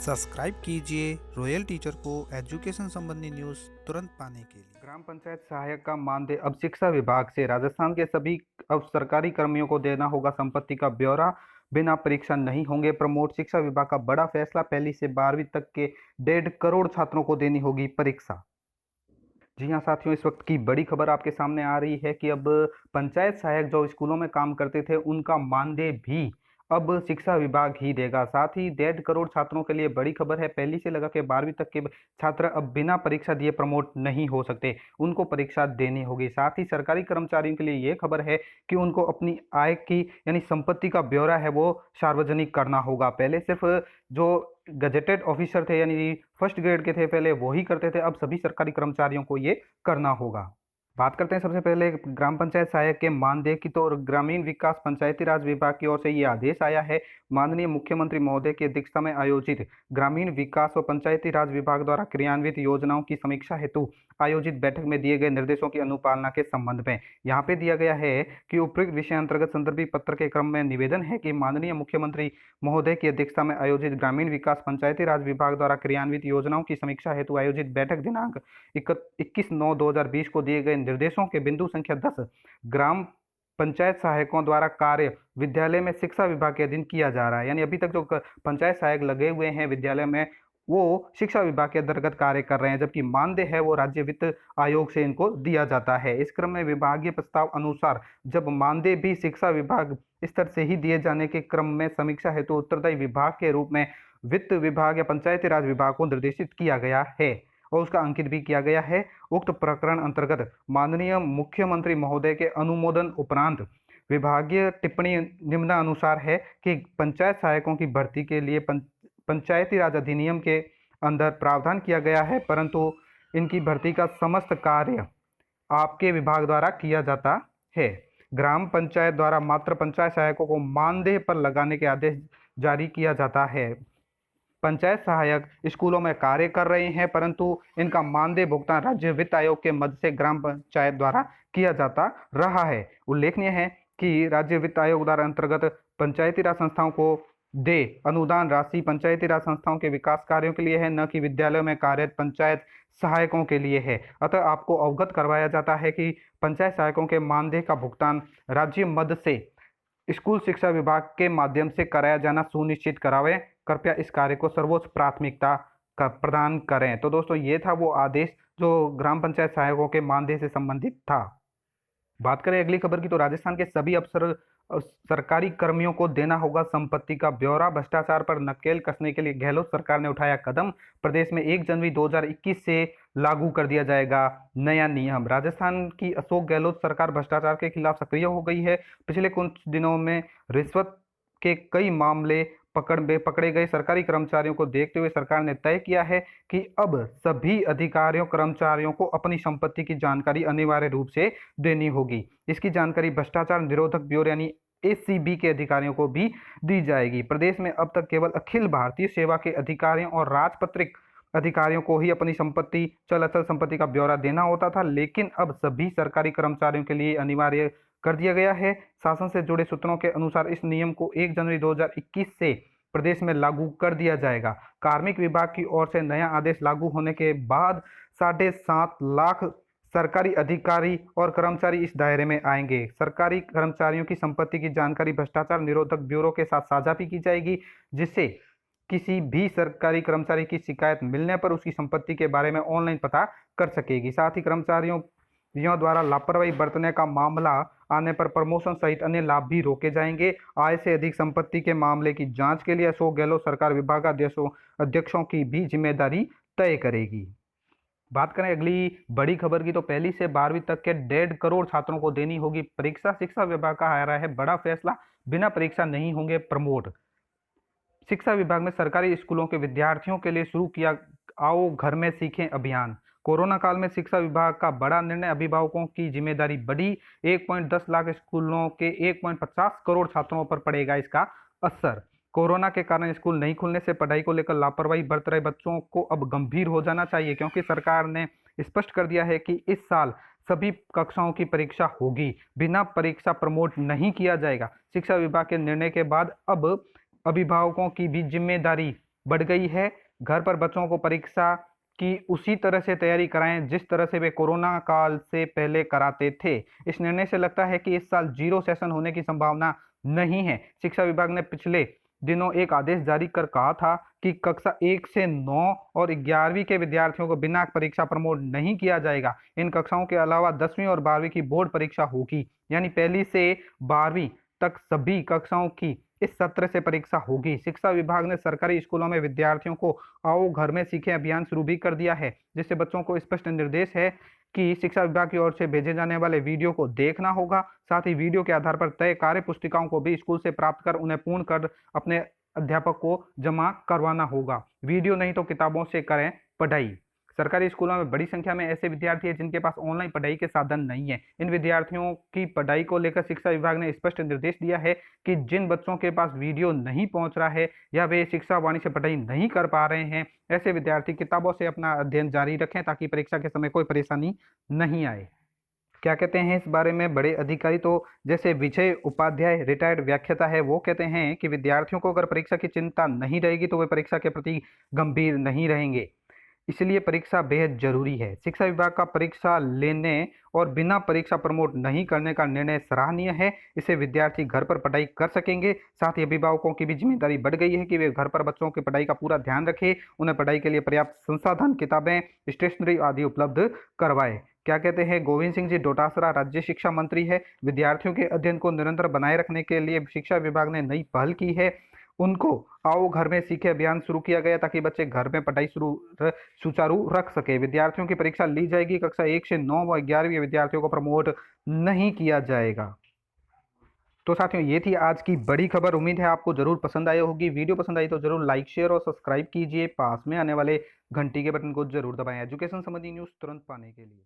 Subscribe कीजिए royal teacher को education संबंधी न्यूज़ तुरंत पाने के लिए। ग्राम पंचायत सहायक का मानदेय अब शिक्षा विभाग से राजस्थान के सभी अब सरकारी कर्मियों को देना होगा संपत्ति का ब्यौरा, बिना परीक्षा नहीं होंगे प्रमोट। शिक्षा विभाग का बड़ा फैसला, पहली से 12वीं तक के 1.5 करोड़ छात्रों को देनी होगी परीक्षा। जी हाँ साथियों, इस वक्त की बड़ी खबर आपके सामने आ रही है कि अब पंचायत सहायक जो स्कूलों में काम करते थे उनका मानदेय भी अब शिक्षा विभाग ही देगा। साथ ही 1.5 करोड़ छात्रों के लिए बड़ी खबर है, पहली से लगा के 12वीं तक के छात्र अब बिना परीक्षा दिए प्रमोट नहीं हो सकते, उनको परीक्षा देनी होगी। साथ ही सरकारी कर्मचारियों के लिए ये खबर है कि उनको अपनी आय की यानी संपत्ति का ब्यौरा है वो सार्वजनिक करना होगा। पहले सिर्फ जो गजेटेड ऑफिसर थे यानी फर्स्ट ग्रेड के थे पहले वही करते थे, अब सभी सरकारी कर्मचारियों को ये करना होगा। बात करते हैं सबसे पहले ग्राम पंचायत सहायक के मानदेय की। तो ग्रामीण विकास पंचायती राज विभाग की ओर से ये आदेश आया है। माननीय मुख्यमंत्री महोदय की अध्यक्षता में आयोजित ग्रामीण विकास व पंचायती राज विभाग द्वारा क्रियान्वित योजनाओं की समीक्षा हेतु आयोजित बैठक में दिए गए निर्देशों की अनुपालना के संबंध में यहाँ पे दिया गया है कि उपयुक्त विषय अंतर्गत संदर्भित पत्र के क्रम में निवेदन है कि माननीय मुख्यमंत्री महोदय की अध्यक्षता में आयोजित ग्रामीण विकास पंचायती राज विभाग द्वारा क्रियान्वित योजनाओं की समीक्षा हेतु आयोजित बैठक दिनांक 21/9/2020 को दिए गए निर्देशों के बिंदु संख्या 10 ग्राम पंचायत सहायकों द्वारा कार्य विद्यालय में शिक्षा विभाग के अधीन किया जा रहा है। यानी अभी तक जो पंचायत सहायक लगे हुए हैं विद्यालय में वो शिक्षा विभाग के अंतर्गत कार्य कर रहे हैं, जबकि मानदेय है वो राज्य वित्त आयोग से इनको दिया जाता है। इस क्रम में विभागीय प्रस्ताव अनुसार जब मानदेय भी शिक्षा विभाग स्तर से ही दिए जाने के क्रम में समीक्षा हेतु उत्तरदायी विभाग के रूप में वित्त विभाग या पंचायती राज विभाग को निर्देशित किया गया है और उसका अंकित भी किया गया है। उक्त प्रकरण अंतर्गत माननीय मुख्यमंत्री महोदय के अनुमोदन उपरांत विभागीय टिप्पणी निम्नानुसार है कि पंचायत सहायकों की भर्ती के लिए पंचायती राज अधिनियम के अंदर प्रावधान किया गया है, परंतु इनकी भर्ती का समस्त कार्य आपके विभाग द्वारा किया जाता है। ग्राम पंचायत द्वारा मात्र पंचायत सहायकों को मानदेय पर लगाने के आदेश जारी किया जाता है। पंचायत सहायक स्कूलों में कार्य कर रहे हैं, परंतु इनका मानदेय भुगतान राज्य वित्त आयोग के मद से ग्राम पंचायत द्वारा किया जाता रहा है। उल्लेखनीय है कि राज्य वित्त आयोग द्वारा अंतर्गत पंचायती राज संस्थाओं को दे अनुदान राशि पंचायती राज संस्थाओं के विकास कार्यों के लिए है, न कि विद्यालयों में कार्यरत पंचायत सहायकों के लिए है। अतः आपको अवगत करवाया जाता है कि पंचायत सहायकों के मानदेय का भुगतान राज्य मद से स्कूल शिक्षा विभाग के माध्यम से कराया जाना सुनिश्चित करावें। कृपया इस कार्य को सर्वोच्च प्राथमिकता का प्रदान करें। तो दोस्तों ये था वो आदेश जो ग्राम पंचायत सहायकों के मानदेय से संबंधित था। बात करें अगली खबर की, तो राजस्थान के सभी अफसर सरकारी कर्मियों को देना होगा संपत्ति का ब्यौरा। भ्रष्टाचार पर नकेल कसने के लिए गहलोत सरकार ने उठाया कदम। प्रदेश में 1 जनवरी 2021 से लागू कर दिया जाएगा नया नियम। राजस्थान की अशोक गहलोत सरकार भ्रष्टाचार के खिलाफ सक्रिय हो गई है। पिछले कुछ दिनों में रिश्वत के कई मामले पकड़े गए सरकारी कर्मचारियों को देखते हुए सरकार ने तय किया है कि अब सभी अधिकारियों कर्मचारियों को अपनी संपत्ति की जानकारी अनिवार्य रूप से देनी होगी। इसकी जानकारी भ्रष्टाचार निरोधक ब्यूरो यानी एसीबी के अधिकारियों को भी दी जाएगी। प्रदेश में अब तक केवल अखिल भारतीय सेवा के अधिकारियों और राजपत्रित अधिकारियों को ही अपनी संपत्ति चल अचल संपत्ति का ब्यौरा देना होता था, लेकिन अब सभी सरकारी कर्मचारियों के लिए अनिवार्य कर दिया गया है। शासन से जुड़े सूत्रों के अनुसार इस नियम को 1 जनवरी 2021 से प्रदेश में लागू कर दिया जाएगा। कार्मिक विभाग की ओर से नया आदेश लागू होने के बाद 7.5 लाख सरकारी अधिकारी और कर्मचारी इस दायरे में आएंगे। सरकारी कर्मचारियों की संपत्ति की जानकारी भ्रष्टाचार निरोधक ब्यूरो के साथ साझा भी की जाएगी, जिससे किसी भी सरकारी कर्मचारी की शिकायत मिलने पर उसकी संपत्ति के बारे में ऑनलाइन पता कर सकेगी। साथ ही कर्मचारियों द्वारा लापरवाही बरतने का मामला आने पर प्रमोशन सहित अन्य लाभ भी रोके जाएंगे। आय से अधिक संपत्ति के मामले की जांच के लिए अशोक गहलोत सरकार विभागाध्यक्षों की भी जिम्मेदारी तय करेगी। बात करें अगली बड़ी खबर की, तो पहली से 12वीं तक के 1.5 करोड़ छात्रों को देनी होगी परीक्षा। शिक्षा विभाग का आ रहा है बड़ा फैसला, बिना परीक्षा नहीं होंगे प्रमोट। शिक्षा विभाग में सरकारी स्कूलों के विद्यार्थियों के लिए शुरू किया आओ घर में सीखें अभियान। कोरोना काल में शिक्षा विभाग का बड़ा निर्णय, अभिभावकों की जिम्मेदारी बढ़ी। 1.10 लाख स्कूलों के 1.50 करोड़ छात्रों पर पड़ेगा इसका असर। कोरोना के कारण स्कूल नहीं खुलने से पढ़ाई को लेकर लापरवाही बरत रहे बच्चों को अब गंभीर हो जाना चाहिए, क्योंकि सरकार ने स्पष्ट कर दिया है कि इस साल सभी कक्षाओं की परीक्षा होगी, बिना परीक्षा प्रमोट नहीं किया जाएगा। शिक्षा विभाग के निर्णय के बाद अब अभिभावकों की भी जिम्मेदारी बढ़ गई है। घर पर बच्चों को परीक्षा की उसी तरह से तैयारी कराएं जिस तरह से वे कोरोना काल से पहले कराते थे। इस निर्णय से लगता है कि इस साल जीरो सेशन होने की संभावना नहीं है। शिक्षा विभाग ने पिछले दिनों एक आदेश जारी कर कहा था कि कक्षा 1 से 9 और 11वीं के विद्यार्थियों को बिना परीक्षा प्रमोट नहीं किया जाएगा। इन कक्षाओं के अलावा 10वीं और 12वीं की बोर्ड परीक्षा होगी, यानी पहली से 12वीं तक सभी कक्षाओं की इस सत्र से परीक्षा होगी। शिक्षा विभाग ने सरकारी स्कूलों में विद्यार्थियों को आओ घर में सीखें अभियान शुरू भी कर दिया है, जिससे बच्चों को स्पष्ट निर्देश है कि शिक्षा विभाग की ओर से भेजे जाने वाले वीडियो को देखना होगा। साथ ही वीडियो के आधार पर तय कार्य पुस्तिकाओं को भी स्कूल से प्राप्त कर उन्हें पूर्ण कर अपने अध्यापक को जमा करवाना होगा। वीडियो नहीं तो किताबों से करें पढ़ाई। सरकारी स्कूलों में बड़ी संख्या में ऐसे विद्यार्थी हैं जिनके पास ऑनलाइन पढ़ाई के साधन नहीं है। इन विद्यार्थियों की पढ़ाई को लेकर शिक्षा विभाग ने स्पष्ट निर्देश दिया है कि जिन बच्चों के पास वीडियो नहीं पहुंच रहा है या वे शिक्षा वाणी से पढ़ाई नहीं कर पा रहे हैं, ऐसे विद्यार्थी किताबों से अपना अध्ययन जारी रखें ताकि परीक्षा के समय कोई परेशानी नहीं आए। क्या कहते हैं इस बारे में बड़े अधिकारी? तो जैसे विजय उपाध्याय रिटायर्ड व्याख्याता है, वो कहते हैं कि विद्यार्थियों को अगर परीक्षा की चिंता नहीं रहेगी तो वे परीक्षा के प्रति गंभीर नहीं रहेंगे, इसलिए परीक्षा बेहद जरूरी है। शिक्षा विभाग का परीक्षा लेने और बिना परीक्षा प्रमोट नहीं करने का निर्णय सराहनीय है। इससे विद्यार्थी घर पर पढ़ाई कर सकेंगे। साथ ही अभिभावकों की भी जिम्मेदारी बढ़ गई है कि वे घर पर बच्चों की पढ़ाई का पूरा ध्यान रखें, उन्हें पढ़ाई के लिए पर्याप्त संसाधन, किताबें, स्टेशनरी आदि उपलब्ध करवाएं। क्या कहते हैं गोविंद सिंह जी डोटासरा राज्य शिक्षा मंत्री है। विद्यार्थियों के अध्ययन को निरंतर बनाए रखने के लिए शिक्षा विभाग ने नई पहल की है। उनको आओ घर में सीखे अभियान शुरू किया गया ताकि बच्चे घर में पढ़ाई सुचारू रख सके। विद्यार्थियों की परीक्षा ली जाएगी। कक्षा 1 से 9 व 11वीं विद्यार्थियों को प्रमोट नहीं किया जाएगा। तो साथियों, ये थी आज की बड़ी खबर। उम्मीद है आपको जरूर पसंद आई होगी। वीडियो पसंद आई तो जरूर लाइक, शेयर और सब्सक्राइब कीजिए। पास में आने वाले घंटी के बटन को जरूर दबाएं एजुकेशन संबंधी न्यूज़ तुरंत पाने के लिए।